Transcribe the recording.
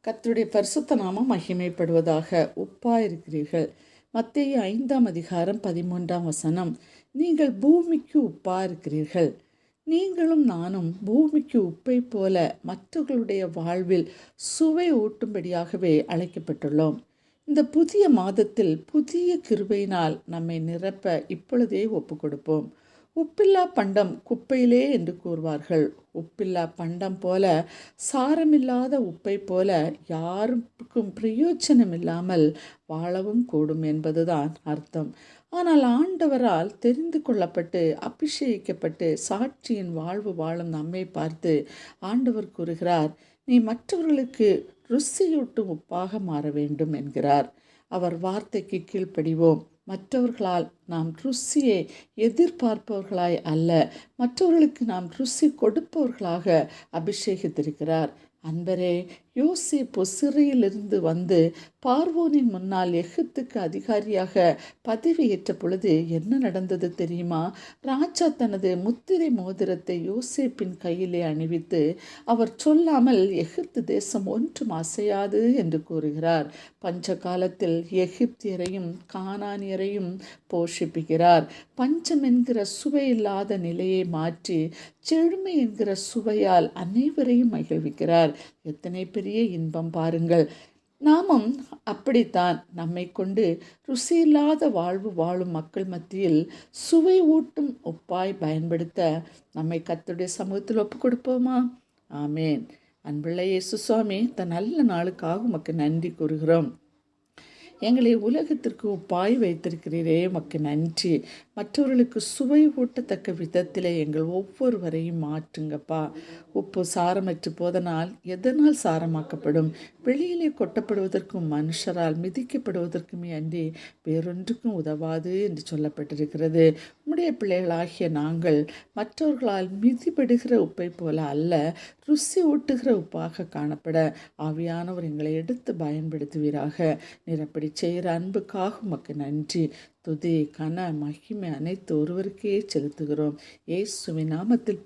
கர்த்தருடைய பரிசுத்த நாமம் மகிமைப்படுவதாக. உப்பாயிருக்கிறீர்கள். மத்தேயு 5:13. நீங்கள் பூமிக்கு உப்பாயிருக்கிறீர்கள். நீங்களும் நானும் பூமிக்கு உப்பை போல மற்றவர்களுடைய வாழ்வில் சுவை ஊட்டும்படியாகவே அழைக்கப்பட்டுள்ளோம். இந்த புதிய மாதத்தில் புதிய கிருபையினால் நம்மை நிரப்ப இப்பொழுதே ஒப்பு கொடுப்போம். உப்பில்லா பண்டம் குப்பையிலே என்று கூறுவார்கள். உப்பில்லா பண்டம் போல, சாரமில்லாத உப்பை போல யாருக்கும் பிரயோஜனம் இல்லாமல் வாழவும் கூடும் என்பதுதான் அர்த்தம். ஆனால் ஆண்டவரால் தெரிந்து கொள்ளப்பட்டு அபிஷேகிக்கப்பட்டு சாட்சியின் வாழ்வு வாழும் நம்மை பார்த்து ஆண்டவர் கூறுகிறார், நீ மற்றவர்களுக்கு ருசியூட்டும் உப்பாக மாற வேண்டும் என்கிறார். அவர் வார்த்தைக்கு கீழ்ப்படிவோம். மற்றவர்களால் நாம் ருசியை எதிர்பார்ப்பவர்களாய் அல்ல, மற்றவர்களுக்கு நாம் ருசி கொடுப்பவர்களாக அபிஷேகித்திருக்கிறார். அன்பரே, யோசேப்பு சிறையிலிருந்து வந்து பார்வோனின் முன்னால் எகிப்துக்கு அதிகாரியாக பதவியேற்ற பொழுது என்ன நடந்தது தெரியுமா? ராஜா தனது முத்திரை மோதிரத்தை யோசேப்பின் கையிலே அணிவித்து அவர் சொல்லாமல் எகிப்து தேசம் ஒன்றும் அசையாது என்று கூறுகிறார். பஞ்ச காலத்தில் எகிப்தியரையும் கானானியரையும் போஷிப்புகிறார். பஞ்சம் என்கிற சுவையில்லாத நிலையை மாற்றி செழுமை என்கிற சுவையால் அனைவரையும் மகிழ்விக்கிறார். எத்தனை பெரிய இன்பம் பாருங்கள்! நாமும் அப்படித்தான் நம்மை கொண்டு ருசியில்லாத வாழ்வு வாழும் மக்கள் மத்தியில் சுவை ஊட்டும் உப்பாய் பயன்படுத்த நம்மை கர்த்தருடைய சமூகத்தில் ஒப்பு கொடுப்போமா? ஆமேன். அன்புள்ள இயேசு சுவாமி, தன் நல்ல நாளுக்காக உமக்கு நன்றி கூறுகிறோம். எங்களை உலகத்திற்கு உப்பாய் வைத்திருக்கிறீரே, உமக்கு நன்றி. மற்றவர்களுக்கு சுவை ஊட்டத்தக்க விதத்தில் எங்கள் ஒவ்வொருவரையும் மாற்றுங்கப்பா. உப்பு சாரமற்று போதனால் எதனால் சாரமாக்கப்படும்? வெளியிலே கொட்டப்படுவதற்கும் மனுஷரால் மிதிக்கப்படுவதற்குமே அன்றி வேறொன்றுக்கும் உதவாது என்று சொல்லப்பட்டிருக்கிறது. உம்முடைய பிள்ளைகளாகிய நாங்கள் மற்றவர்களால் மிதிப்படுகிற உப்பை போல அல்ல, ருசி ஊட்டுகிற உப்பாக காணப்பட ஆவியானவர் எங்களை எடுத்து பயன்படுத்துவீராக. நிரப்படி செய்கிற அன்புக்காக உமக்கு நன்றி. துதி, கன, மகிமை அனைத்து ஒருவருக்கே செலுத்துகிறோம். இயேசுவின் நாமத்தில்